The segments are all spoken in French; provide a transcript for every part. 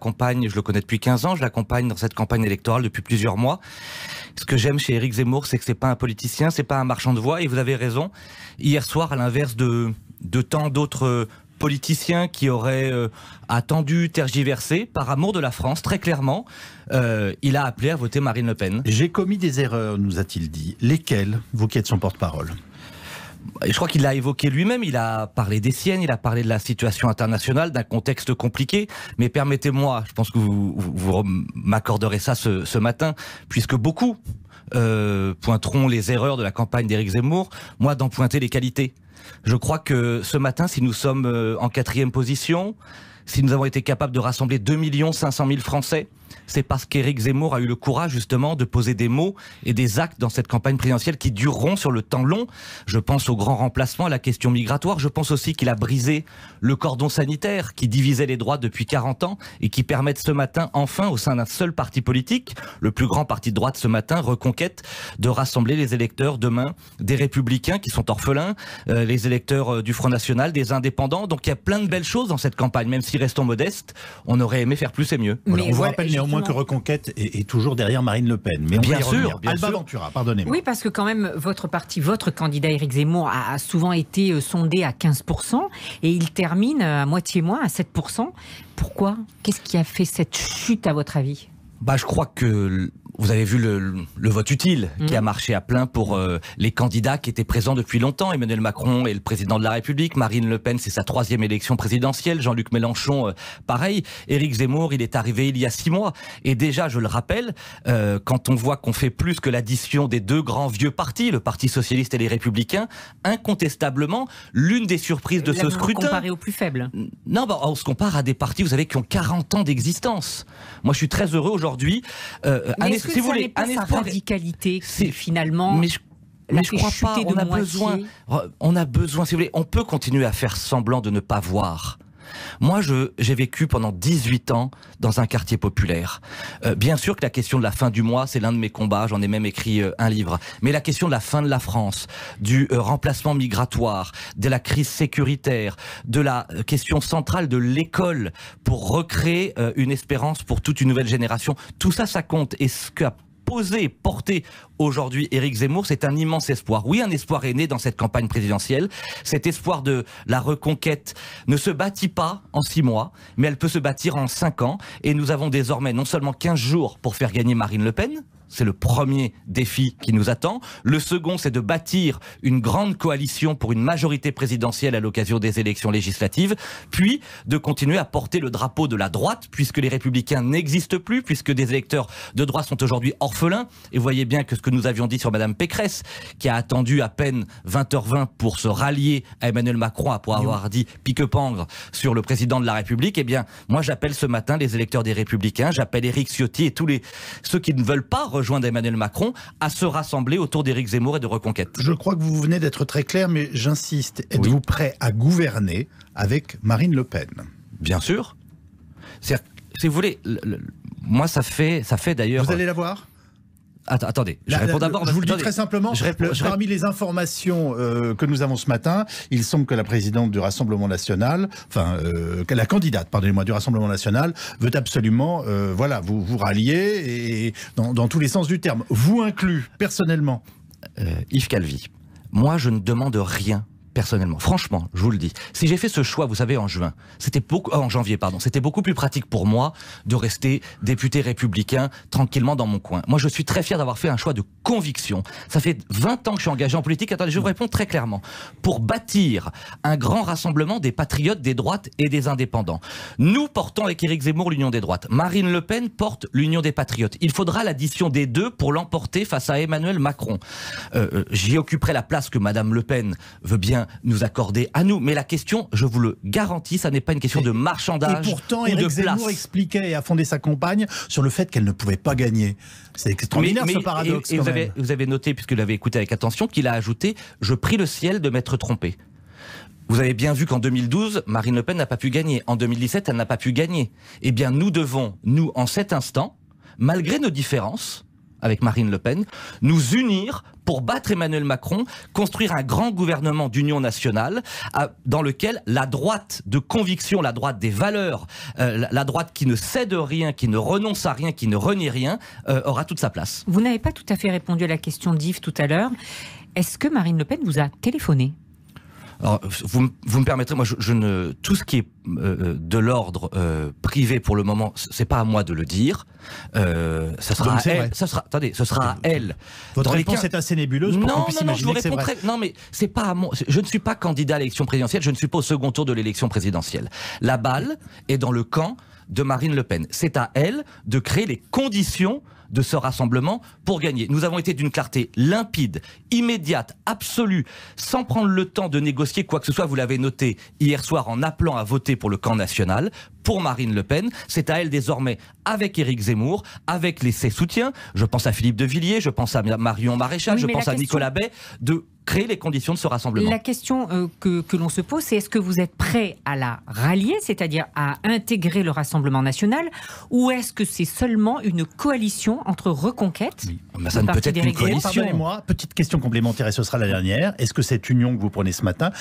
l'accompagne, je le connais depuis 15 ans, je l'accompagne dans cette campagne électorale depuis plusieurs mois. Ce que j'aime chez Éric Zemmour, c'est que c'est pas un politicien, c'est pas un marchand de voix, et vous avez raison. Hier soir, à l'inverse de tant d'autres politiciens qui auraient attendu, tergiversé, par amour de la France, très clairement, il a appelé à voter Marine Le Pen. J'ai commis des erreurs, nous a-t-il dit. Lesquelles, vous qui êtes son porte-parole? Je crois qu'il l'a évoqué lui-même, il a parlé des siennes, il a parlé de la situation internationale, d'un contexte compliqué, mais permettez-moi, je pense que vous m'accorderez ça ce matin, puisque beaucoup pointeront les erreurs de la campagne d'Éric Zemmour, moi d'en pointer les qualités. Je crois que ce matin, si nous sommes en 4e position, si nous avons été capables de rassembler 2 500 000 Français, c'est parce qu'Éric Zemmour a eu le courage justement de poser des mots et des actes dans cette campagne présidentielle qui dureront sur le temps long. Je pense au grand remplacement, à la question migratoire. Je pense aussi qu'il a brisé le cordon sanitaire qui divisait les droits depuis 40 ans et qui permettent ce matin, enfin, au sein d'un seul parti politique, le plus grand parti de droite ce matin, Reconquête, de rassembler les électeurs demain des Républicains qui sont orphelins, les électeurs du Front National, des Indépendants. Donc il y a plein de belles choses dans cette campagne, même si restons modestes, on aurait aimé faire plus et mieux. Voilà, on vous rappelle néanmoins que Reconquête est toujours derrière Marine Le Pen. Mais bien sûr, Alba Ventura, pardonnez-moi. Oui, parce que quand même, votre parti, votre candidat Éric Zemmour a souvent été sondé à 15% et il termine à moitié moins, à 7%. Pourquoi? Qu'est-ce qui a fait cette chute à votre avis? Je crois que vous avez vu le vote utile qui a marché à plein pour les candidats qui étaient présents depuis longtemps. Emmanuel Macron est le président de la République. Marine Le Pen, c'est sa 3e élection présidentielle. Jean-Luc Mélenchon, pareil. Éric Zemmour, il est arrivé il y a 6 mois. Et déjà, je le rappelle, quand on voit qu'on fait plus que l'addition des 2 grands vieux partis, le Parti Socialiste et les Républicains, incontestablement, l'une des surprises de ce scrutin... Comparé aux plus faibles. Non, on se compare à des partis, vous savez, qui ont 40 ans d'existence. Moi, je suis très heureux aujourd'hui. Si vous voulez, pas sa radicalité, c'est finalement. Mais je crois pas. On a besoin. Si vous voulez, on peut continuer à faire semblant de ne pas voir. Moi, j'ai vécu pendant 18 ans dans un quartier populaire. Bien sûr que la question de la fin du mois, c'est l'un de mes combats, j'en ai même écrit un livre. Mais la question de la fin de la France, du remplacement migratoire, de la crise sécuritaire, de la question centrale de l'école pour recréer une espérance pour toute une nouvelle génération, tout ça, ça compte. Et ce qu'a porté aujourd'hui Éric Zemmour, c'est un immense espoir. Oui, un espoir est né dans cette campagne présidentielle. Cet espoir de la reconquête ne se bâtit pas en 6 mois, mais elle peut se bâtir en 5 ans. Et nous avons désormais non seulement 15 jours pour faire gagner Marine Le Pen, c'est le premier défi qui nous attend. Le second, c'est de bâtir une grande coalition pour une majorité présidentielle à l'occasion des élections législatives, puis de continuer à porter le drapeau de la droite, puisque les Républicains n'existent plus, puisque des électeurs de droite sont aujourd'hui orphelins. Et vous voyez bien que ce que nous avions dit sur Madame Pécresse, qui a attendu à peine 20h20 pour se rallier à Emmanuel Macron, pour avoir dit pique-pangre sur le président de la République, eh bien, moi j'appelle ce matin les électeurs des Républicains, j'appelle Éric Ciotti et tous ceux qui ne veulent pas rejoindre Emmanuel Macron à se rassembler autour d'Éric Zemmour et de Reconquête. Je crois que vous venez d'être très clair, mais j'insiste. Êtes-vous prêt à gouverner avec Marine Le Pen? Bien sûr. Si vous voulez, moi ça fait d'ailleurs... Vous allez la voir? Attendez, je réponds d'abord. Je vous le dis très simplement, parmi les informations que nous avons ce matin, il semble que la présidente du Rassemblement National, que la candidate, pardonnez-moi, du Rassemblement National, veut absolument vous rallier et dans tous les sens du terme. Vous inclus, personnellement. Yves Calvi, moi je ne demande rien. Personnellement, franchement, je vous le dis, si j'ai fait ce choix, vous savez, en janvier, c'était beaucoup plus pratique pour moi de rester député républicain tranquillement dans mon coin. Moi, je suis très fier d'avoir fait un choix de conviction. Ça fait 20 ans que je suis engagé en politique. Attendez, je vous réponds très clairement. Pour bâtir un grand rassemblement des patriotes, des droites et des indépendants. Nous portons avec Éric Zemmour l'union des droites. Marine Le Pen porte l'union des patriotes. Il faudra l'addition des deux pour l'emporter face à Emmanuel Macron. J'y occuperai la place que Madame Le Pen veut bien nous accorder à nous. Mais la question, je vous le garantis, ça n'est pas une question de marchandage. Et pourtant, Éric Zemmour expliquait et a fondé sa campagne sur le fait qu'elle ne pouvait pas gagner. C'est extraordinaire ce paradoxe. Vous avez noté, puisque vous l'avez écouté avec attention, qu'il a ajouté « Je prie le ciel de m'être trompé ». Vous avez bien vu qu'en 2012, Marine Le Pen n'a pas pu gagner. En 2017, elle n'a pas pu gagner. Eh bien, nous devons, en cet instant, malgré nos différences, avec Marine Le Pen, nous unir pour battre Emmanuel Macron, construire un grand gouvernement d'union nationale dans lequel la droite de conviction, la droite des valeurs, la droite qui ne cède rien, qui ne renonce à rien, qui ne renie rien, aura toute sa place. Vous n'avez pas tout à fait répondu à la question d'Yves tout à l'heure. Est-ce que Marine Le Pen vous a téléphoné ? Alors, vous me permettrez, moi, tout ce qui est de l'ordre privé pour le moment, c'est pas à moi de le dire. Ce sera à elle. Ce sera à elle. Votre réponse est assez nébuleuse pour qu'on puisse imaginer que c'est vrai. Non, mais c'est pas à moi. Je ne suis pas candidat à l'élection présidentielle. Je ne suis pas au second tour de l'élection présidentielle. La balle est dans le camp de Marine Le Pen. C'est à elle de créer les conditions de ce rassemblement pour gagner. Nous avons été d'une clarté limpide, immédiate, absolue, sans prendre le temps de négocier quoi que ce soit. Vous l'avez noté hier soir en appelant à voter pour le camp national, pour Marine Le Pen. C'est à elle désormais, avec Éric Zemmour, avec ses soutiens, je pense à Philippe de Villiers, je pense à Marion Maréchal, je pense à Nicolas Bay, de créer les conditions de ce rassemblement. La question que l'on se pose, c'est est-ce que vous êtes prêt à la rallier, c'est-à-dire à intégrer le Rassemblement national, ou est-ce que c'est seulement une coalition entre Reconquête mais ça ne peut être qu'une coalition. Pardonnez-moi, petite question complémentaire, et ce sera la dernière. Est-ce que cette union que vous prenez ce matin,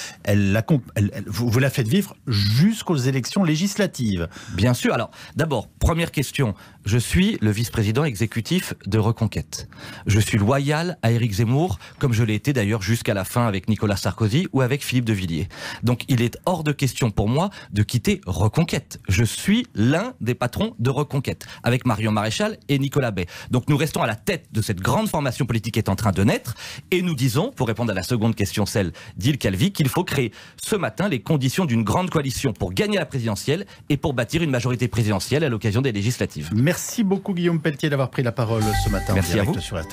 vous la faites vivre jusqu'aux élections législatives ? Bien sûr. Alors, d'abord, première question. Je suis le vice-président exécutif de Reconquête. Je suis loyal à Éric Zemmour, comme je l'ai été d'ailleurs jusqu'à la fin avec Nicolas Sarkozy ou avec Philippe de Villiers. Donc il est hors de question pour moi de quitter Reconquête. Je suis l'un des patrons de Reconquête, avec Marion Maréchal et Nicolas Bay. Donc nous restons à la tête de cette grande formation politique qui est en train de naître, et nous disons, pour répondre à la seconde question, celle d'Yves Calvi, qu'il faut créer ce matin les conditions d'une grande coalition pour gagner la présidentielle et pour bâtir une majorité présidentielle à l'occasion des législatives. Merci beaucoup Guillaume Pelletier d'avoir pris la parole ce matin. Merci à vous. Sur RTL.